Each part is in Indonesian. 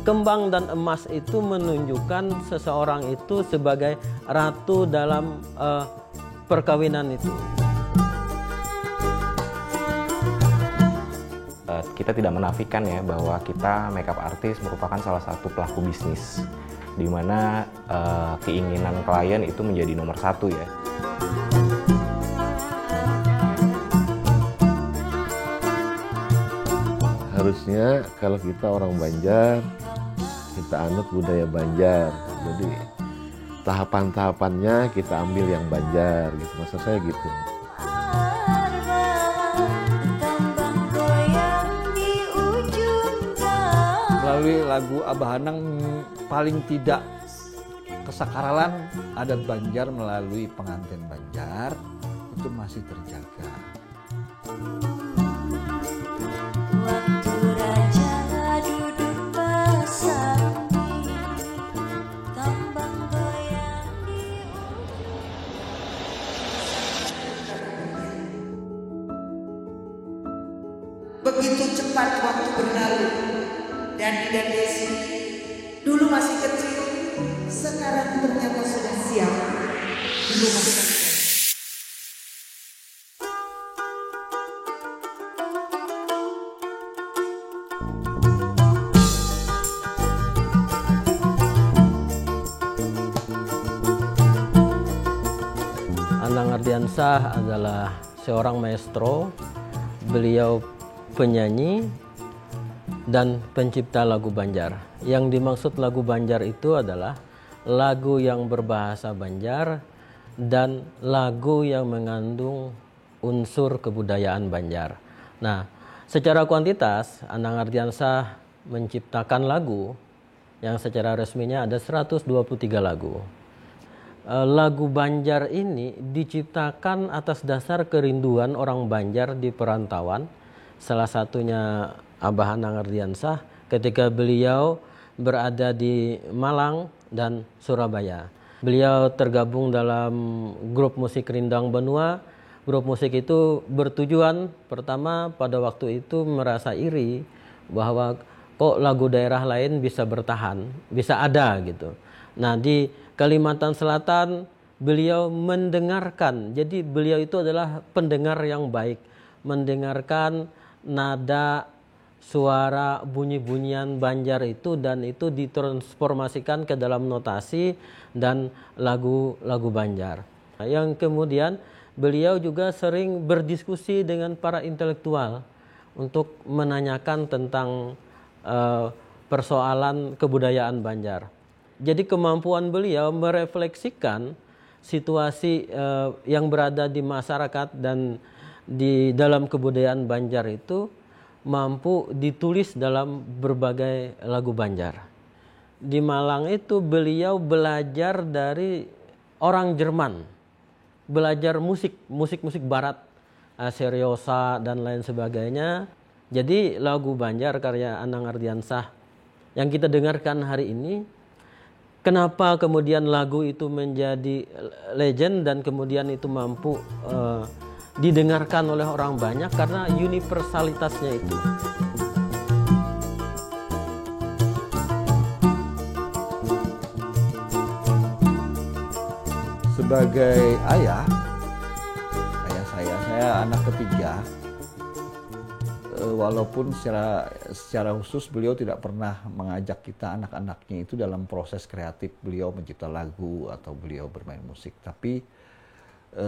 Kembang dan emas itu menunjukkan seseorang itu sebagai ratu dalam perkawinan itu. Kita tidak menafikan ya bahwa kita makeup artist merupakan salah satu pelaku bisnis, di mana keinginan klien itu menjadi nomor satu ya. Harusnya kalau kita orang Banjar, kita anut budaya Banjar. Jadi tahapan-tahapannya kita ambil yang Banjar gitu. Maksud saya gitu. Melalui lagu Abah Hanang paling tidak kesakralan adat Banjar melalui pengantin Banjar itu masih terjaga. Begitu cepat waktu berlalu dan Desi dulu masih kecil, sekarang ternyata sudah siap di rumah sakit. Anang Ardiansah adalah seorang maestro. Beliau penyanyi dan pencipta lagu Banjar. Yang dimaksud lagu Banjar itu adalah lagu yang berbahasa Banjar dan lagu yang mengandung unsur kebudayaan Banjar. Nah, secara kuantitas Anang Ardiansah menciptakan lagu yang secara resminya ada 123 lagu. Lagu Banjar ini diciptakan atas dasar kerinduan orang Banjar di perantauan. Salah satunya Abah Anang Ardiansah ketika beliau berada di Malang dan Surabaya. Beliau tergabung dalam grup musik Rindang Benua. Grup musik itu bertujuan pertama pada waktu itu merasa iri bahwa kok lagu daerah lain bisa bertahan, bisa ada gitu. Nah, di Kalimantan Selatan beliau mendengarkan. Jadi beliau itu adalah pendengar yang baik, mendengarkan nada, suara, bunyi-bunyian Banjar itu dan itu ditransformasikan ke dalam notasi dan lagu-lagu Banjar. Yang kemudian beliau juga sering berdiskusi dengan para intelektual untuk menanyakan tentang persoalan kebudayaan Banjar. Jadi kemampuan beliau merefleksikan situasi yang berada di masyarakat dan di dalam kebudayaan Banjar itu mampu ditulis dalam berbagai lagu Banjar. Di Malang itu beliau belajar dari orang Jerman, belajar musik barat, seriosa dan lain sebagainya. Jadi lagu Banjar karya Anang Ardiansah yang kita dengarkan hari ini, kenapa kemudian lagu itu menjadi legend dan kemudian itu mampu didengarkan oleh orang banyak karena universalitasnya itu. Sebagai ayah saya anak ketiga, walaupun secara khusus beliau tidak pernah mengajak kita anak-anaknya itu dalam proses kreatif beliau mencipta lagu atau beliau bermain musik, tapi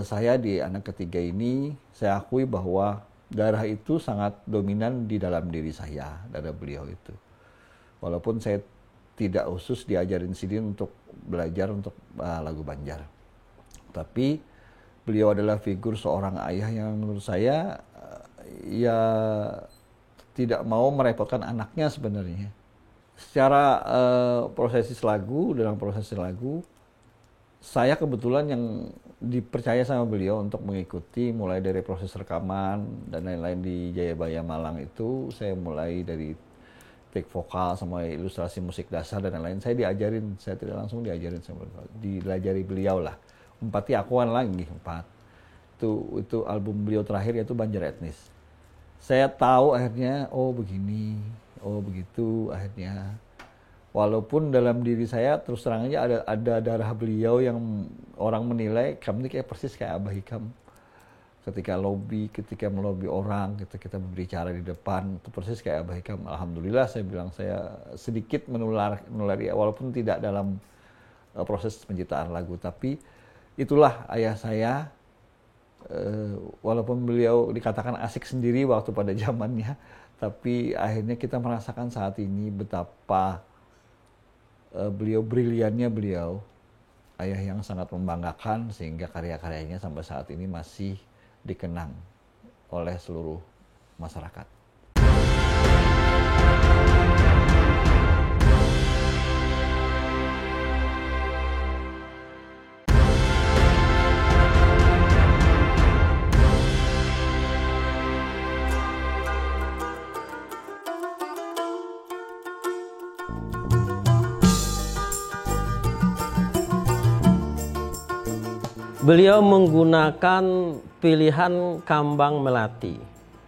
saya di anak ketiga ini, saya akui bahwa darah itu sangat dominan di dalam diri saya, darah beliau itu. Walaupun saya tidak khusus diajarin sini untuk belajar untuk lagu Banjar. Tapi beliau adalah figur seorang ayah yang menurut saya ya tidak mau merepotkan anaknya sebenarnya. Secara dalam proses lagu, saya kebetulan yang dipercaya sama beliau untuk mengikuti mulai dari proses rekaman dan lain-lain di Jayabaya Malang itu. Saya mulai dari take vokal sama ilustrasi musik dasar dan lain-lain. Saya diajarin, saya tidak langsung diajarin, dilajari beliau lah Empati Akuan lagi 4. Itu album beliau terakhir, yaitu Banjar Etnis. Saya tahu akhirnya, oh begini, oh begitu akhirnya. Walaupun dalam diri saya terus terang aja ada darah beliau yang orang menilai kamu ini kayak persis kayak Abah Hikam. Ketika melobi orang, kita berbicara di depan, itu persis kayak Abah Hikam. Alhamdulillah saya bilang, saya sedikit menulari, walaupun tidak dalam proses penciptaan lagu, tapi itulah ayah saya. Walaupun beliau dikatakan asik sendiri waktu pada zamannya, tapi akhirnya kita merasakan saat ini betapa briliannya beliau, ayah yang sangat membanggakan, sehingga karya-karyanya sampai saat ini masih dikenang oleh seluruh masyarakat. Beliau menggunakan pilihan kambang melati.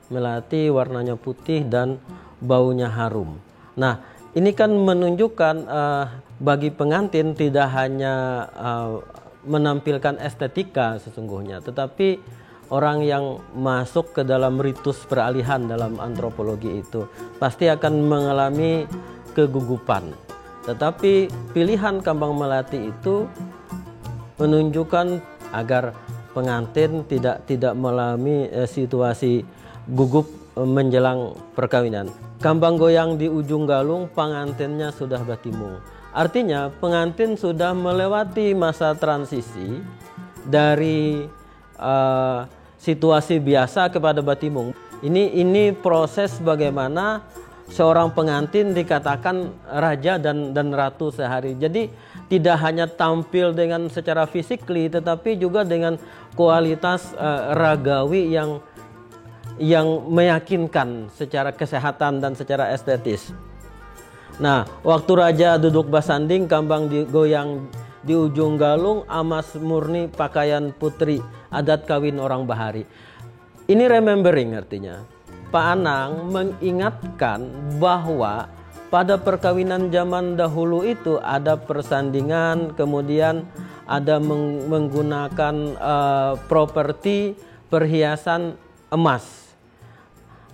Melati warnanya putih dan baunya harum. Nah, ini kan menunjukkan bagi pengantin tidak hanya menampilkan estetika sesungguhnya, tetapi orang yang masuk ke dalam ritus peralihan dalam antropologi itu pasti akan mengalami kegugupan. Tetapi pilihan kambang melati itu menunjukkan agar pengantin tidak mengalami situasi gugup menjelang perkawinan. Kambang goyang di ujung galung, pengantinnya sudah batimung. Artinya pengantin sudah melewati masa transisi dari situasi biasa kepada batimung. Ini proses bagaimana seorang pengantin dikatakan raja dan ratu sehari. Jadi tidak hanya tampil dengan secara fisikly, tetapi juga dengan kualitas ragawi yang meyakinkan secara kesehatan dan secara estetis. Nah, waktu raja duduk basanding, kambang digoyang di ujung galung, amas murni pakaian putri, adat kawin orang bahari. Ini remembering artinya. Pak Anang mengingatkan bahwa pada perkawinan zaman dahulu itu ada persandingan, kemudian ada menggunakan properti perhiasan emas.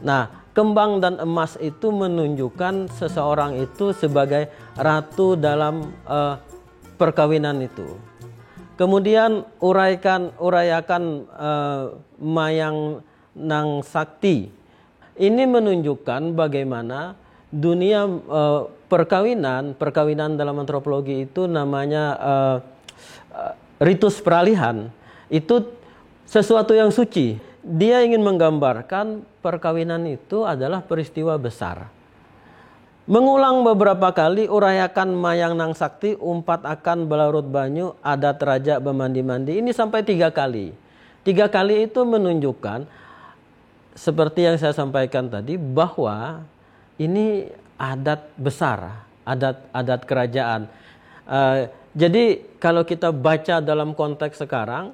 Nah, kembang dan emas itu menunjukkan seseorang itu sebagai ratu dalam perkawinan itu. Kemudian urayakan mayang nang sakti. Ini menunjukkan bagaimana dunia perkawinan dalam antropologi itu namanya ritus peralihan. Itu sesuatu yang suci. Dia ingin menggambarkan perkawinan itu adalah peristiwa besar. Mengulang beberapa kali, urayakan mayang nang sakti, umpat akan belarut banyu, adat raja bermandi-mandi. Ini sampai 3 kali. 3 kali itu menunjukkan, seperti yang saya sampaikan tadi, bahwa ini adat besar, adat kerajaan. Jadi kalau kita baca dalam konteks sekarang,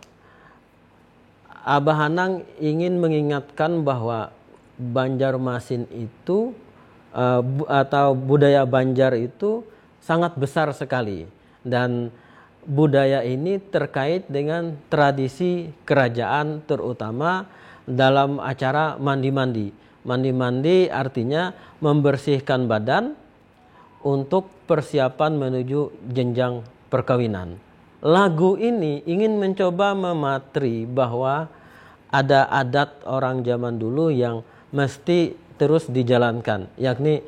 Abah Anang ingin mengingatkan bahwa Banjarmasin itu atau budaya Banjar itu sangat besar sekali, dan budaya ini terkait dengan tradisi kerajaan, terutama dalam acara mandi-mandi. Mandi-mandi artinya membersihkan badan untuk persiapan menuju jenjang perkawinan. Lagu ini ingin mencoba mematri bahwa ada adat orang zaman dulu yang mesti terus dijalankan, yakni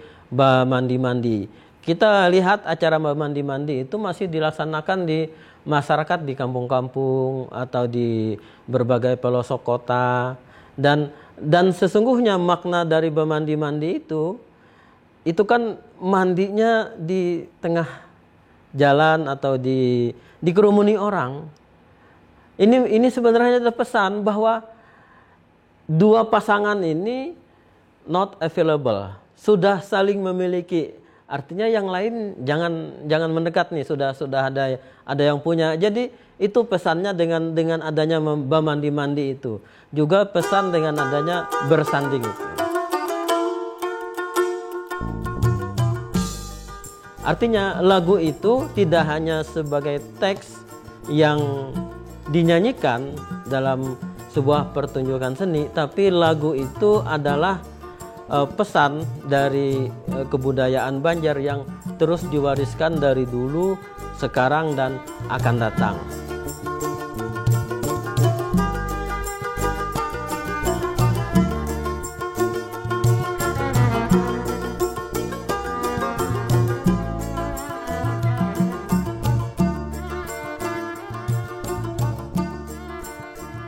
mandi-mandi. Kita lihat acara mandi-mandi itu masih dilaksanakan di masyarakat di kampung-kampung atau di berbagai pelosok kota, dan sesungguhnya makna dari mandi-mandi itu kan mandinya di tengah jalan atau dikerumuni orang. Ini sebenarnya ada pesan bahwa dua pasangan ini not available, sudah saling memiliki Artinya yang lain jangan mendekat nih, sudah ada yang punya. Jadi itu pesannya dengan adanya mandi itu. Juga pesan dengan adanya bersanding itu. Artinya lagu itu tidak hanya sebagai teks yang dinyanyikan dalam sebuah pertunjukan seni, tapi lagu itu adalah pesan dari kebudayaan Banjar yang terus diwariskan dari dulu, sekarang, dan akan datang.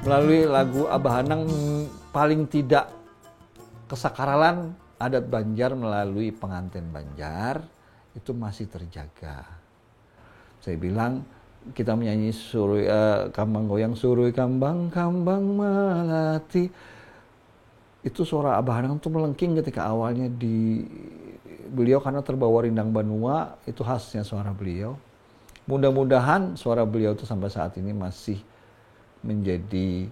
Melalui lagu Abah Hanang paling tidak kesakralan adat Banjar melalui pengantin Banjar itu masih terjaga. Saya bilang kita menyanyi surui kambang goyang surui kambang melati. Itu suara Abah Hanang itu melengking ketika awalnya beliau karena terbawa rindang Banua, itu khasnya suara beliau. Mudah-mudahan suara beliau itu sampai saat ini masih menjadi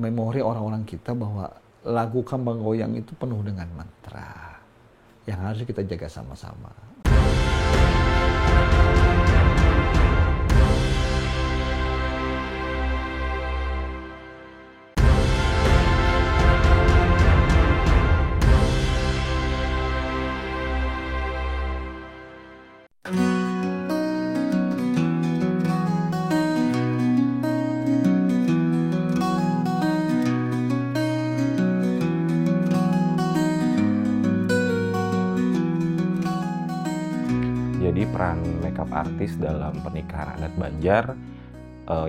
memori orang-orang kita bahwa lagu Kambang Goyang itu penuh dengan mantra yang harus kita jaga sama-sama. Jadi peran makeup artist dalam pernikahan adat Banjar,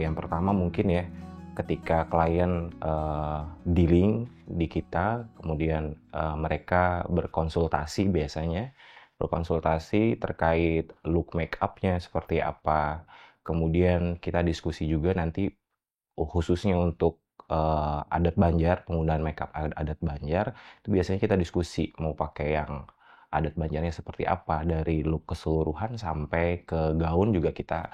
yang pertama mungkin ya, ketika klien dealing di kita, kemudian mereka berkonsultasi terkait look make-up-nya seperti apa. Kemudian kita diskusi juga nanti khususnya untuk adat Banjar, penggunaan makeup adat Banjar, itu biasanya kita diskusi mau pakai yang adat Banjarnya seperti apa, dari look keseluruhan sampai ke gaun juga kita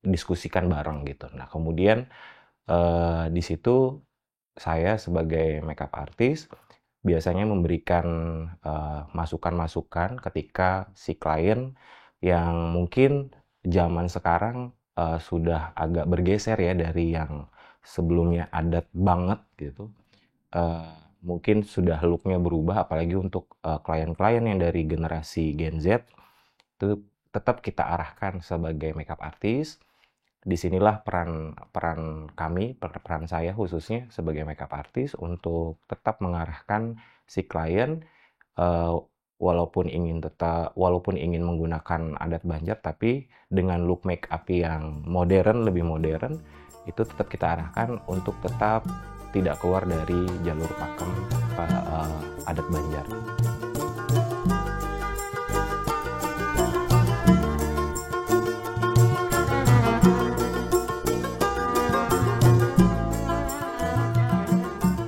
diskusikan bareng gitu. Nah kemudian di situ saya sebagai makeup artist biasanya memberikan masukan-masukan ketika si klien yang mungkin zaman sekarang sudah agak bergeser ya dari yang sebelumnya adat banget gitu. Mungkin sudah looknya berubah, apalagi untuk klien-klien yang dari generasi Gen Z itu tetap kita arahkan sebagai makeup artist. Disinilah peran saya khususnya sebagai makeup artist untuk tetap mengarahkan si klien walaupun ingin menggunakan adat Banjar, tapi dengan look makeup yang lebih modern, itu tetap kita arahkan untuk tetap tidak keluar dari jalur pakem adat Banjar.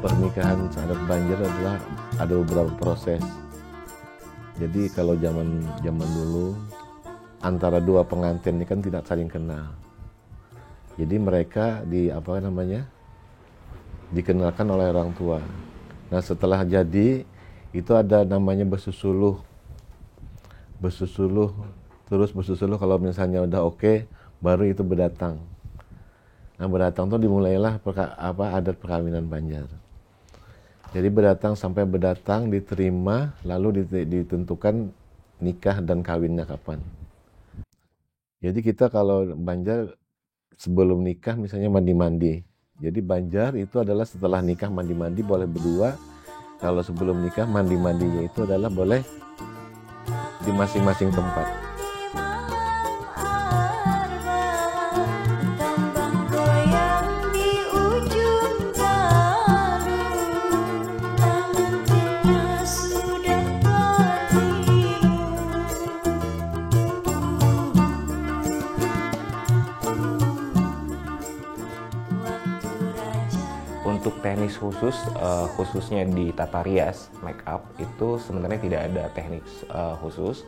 Pernikahan adat Banjar adalah ada beberapa proses. Jadi kalau zaman dulu antara dua pengantin ini kan tidak saling kenal. Jadi mereka dikenalkan oleh orang tua. Nah setelah jadi itu ada namanya besusuluh kalau misalnya udah oke, baru itu berdatang. Nah berdatang tuh dimulailah adat perkawinan Banjar. Jadi berdatang diterima, lalu ditentukan nikah dan kawinnya kapan. Jadi kita kalau Banjar sebelum nikah misalnya mandi-mandi. Jadi Banjar itu adalah setelah nikah mandi-mandi boleh berdua. Kalau sebelum nikah mandi-mandinya itu adalah boleh di masing-masing tempat. Untuk teknis khusus, khususnya di tata rias make up itu sebenarnya tidak ada teknik khusus.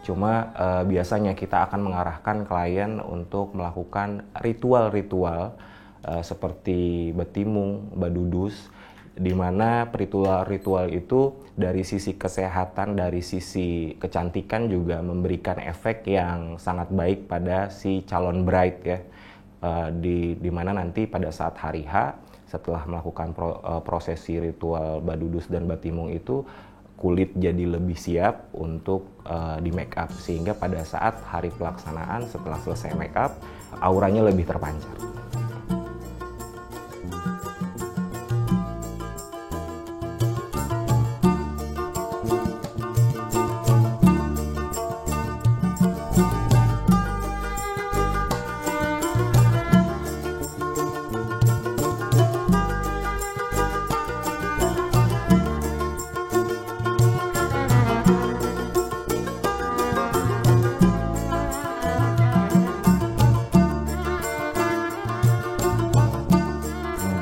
Cuma biasanya kita akan mengarahkan klien untuk melakukan ritual-ritual seperti betimung, badudus, di mana ritual-ritual itu dari sisi kesehatan, dari sisi kecantikan juga memberikan efek yang sangat baik pada si calon bride ya. Di mana nanti pada saat hari H setelah melakukan prosesi ritual badudus dan batimung itu kulit jadi lebih siap untuk di make up, sehingga pada saat hari pelaksanaan setelah selesai make up auranya lebih terpancar.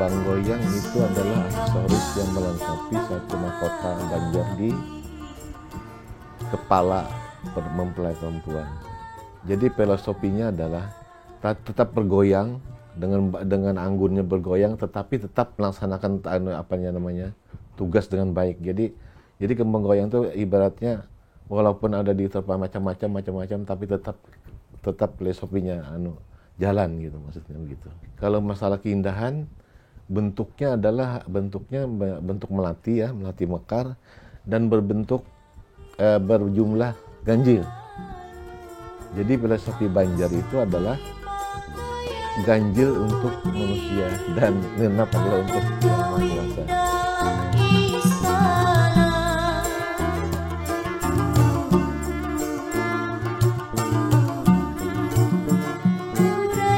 Kembang goyang itu adalah aksesoris yang melengkapi satu mahkota Banjar di kepala mempelai perempuan. Jadi filosofinya adalah tetap bergoyang dengan anggunnya bergoyang, tetapi tetap melaksanakan tugas dengan baik. Jadi kembang goyang itu ibaratnya walaupun ada di tempat macam-macam, tapi tetap filosofinya jalan gitu, maksudnya begitu. Kalau masalah keindahan, bentuknya bentuk melati ya, melati mekar, dan berjumlah ganjil. Jadi filosofi Banjar itu adalah ganjil untuk manusia dan genap adalah untuk yang maha kuasa.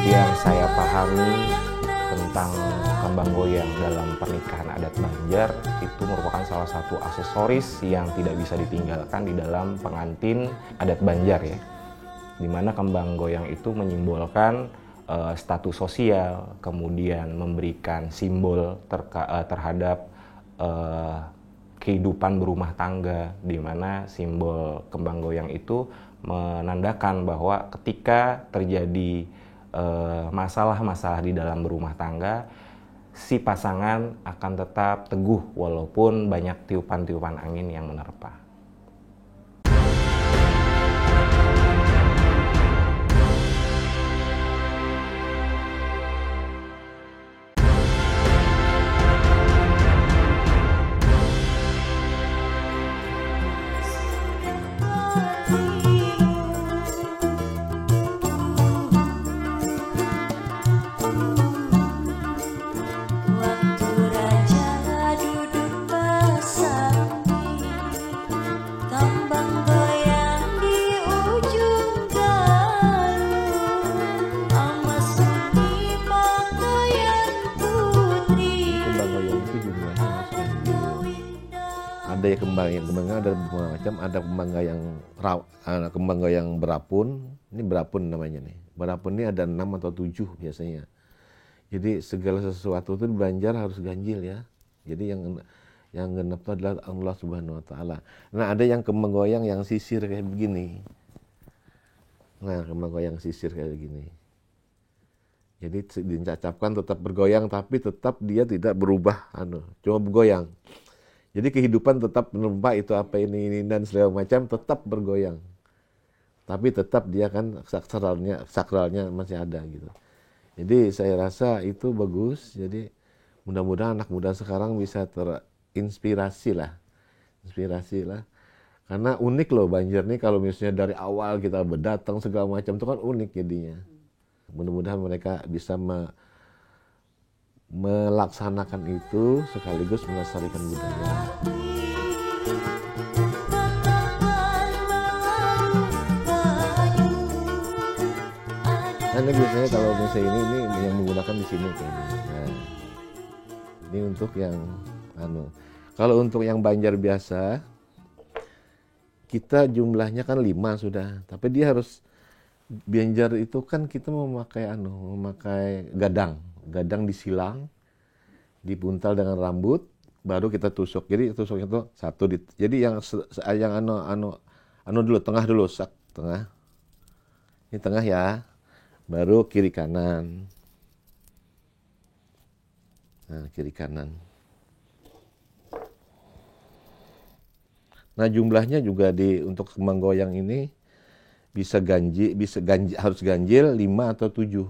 Yang saya pahami tentang kembang goyang dalam pernikahan adat Banjar itu merupakan salah satu aksesoris yang tidak bisa ditinggalkan di dalam pengantin adat Banjar ya, dimana kembang goyang itu menyimbolkan status sosial, kemudian memberikan simbol terhadap kehidupan berumah tangga, di mana simbol kembang goyang itu menandakan bahwa ketika terjadi masalah-masalah di dalam berumah tangga, si pasangan akan tetap teguh walaupun banyak tiupan-tiupan angin yang menerpa. Ada kembangnya ada beberapa macam, ada kembang goyang berapun. Ini berapun namanya nih. Berapun ini ada 6 atau 7 biasanya. Jadi segala sesuatu itu di Banjar harus ganjil ya. Jadi yang genap itu adalah Allah Subhanahu wa taala. Nah, ada yang kembang goyang yang sisir kayak begini. Nah, kembang goyang sisir kayak begini. Jadi dicacapkan tetap bergoyang, tapi tetap dia tidak berubah cuma bergoyang. Jadi kehidupan tetap menempa itu apa ini dan segala macam tetap bergoyang. Tapi tetap dia kan sakralnya masih ada gitu. Jadi saya rasa itu bagus. Jadi mudah-mudahan anak muda sekarang bisa terinspirasi lah. Karena unik loh Banjar nih, kalau misalnya dari awal kita berdatang segala macam itu kan unik jadinya. Mudah-mudahan mereka bisa melaksanakan itu sekaligus melestarikan budaya. Nah, ini biasanya kalau misalnya ini yang menggunakan di sini kayak ini. Nah, ini untuk yang kalau untuk yang Banjar biasa kita jumlahnya kan 5 sudah, tapi dia harus Banjar itu kan kita memakai gadang disilang, dipuntal dengan rambut, baru kita tusuk. Jadi tusuknya itu satu jadi yang anu dulu, tengah dulu, tengah. Ini tengah ya. Baru kiri kanan. Nah, kiri kanan. Nah, jumlahnya juga untuk menggoyang ini harus ganjil 5 atau 7.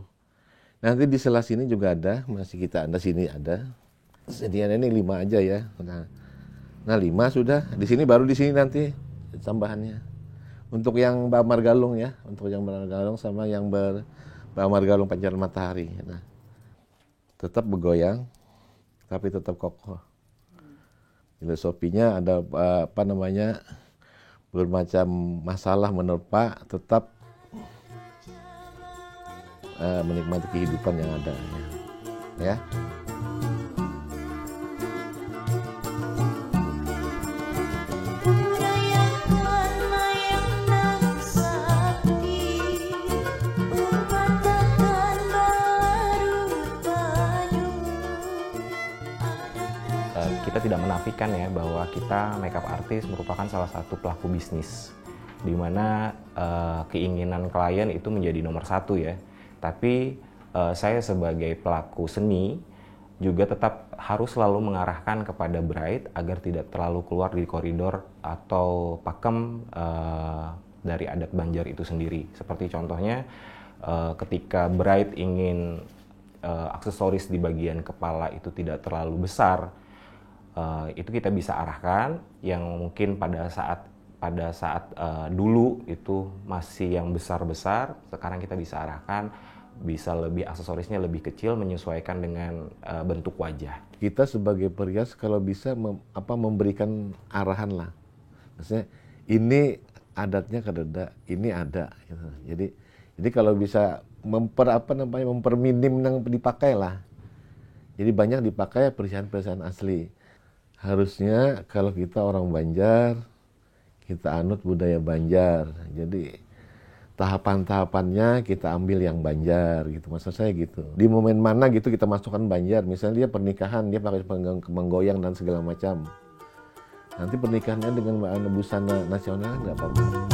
Nanti di sebelah sini juga ada, masih kita ada sini ada. Sedianya ini 5 aja ya. Nah 5 sudah. Di sini baru di sini nanti tambahannya. Untuk yang Bamar Galung ya, untuk yang Bamar Galung sama yang Bamar Galung Pancaran Matahari. Nah, tetap bergoyang, tapi tetap kokoh. Filosofinya ada bermacam masalah menerpa, tetap menikmati kehidupan yang ada. Ya. Kita tidak menafikan ya bahwa kita makeup artist merupakan salah satu pelaku bisnis di mana keinginan klien itu menjadi nomor satu ya. Tapi saya sebagai pelaku seni juga tetap harus selalu mengarahkan kepada bride agar tidak terlalu keluar di koridor atau pakem dari adat Banjar itu sendiri. Seperti contohnya ketika bride ingin aksesoris di bagian kepala itu tidak terlalu besar, itu kita bisa arahkan yang mungkin pada saat dulu itu masih yang besar-besar, sekarang kita bisa arahkan bisa lebih aksesorisnya lebih kecil menyesuaikan dengan bentuk wajah. Kita sebagai perias kalau bisa memberikan arahan lah. Maksudnya ini adatnya kadeda, ini ada gitu. Jadi kalau bisa memperminim yang dipakai lah. Jadi banyak dipakai perhiasan-perhiasan asli. Harusnya kalau kita orang Banjar, kita anut budaya Banjar. Jadi tahapan-tahapannya kita ambil yang Banjar gitu. Maksud saya gitu. Di momen mana gitu kita masukkan Banjar. Misalnya dia pernikahan, dia pakai menggoyang dan segala macam. Nanti pernikahannya dengan busana nasional nggak apa-apa.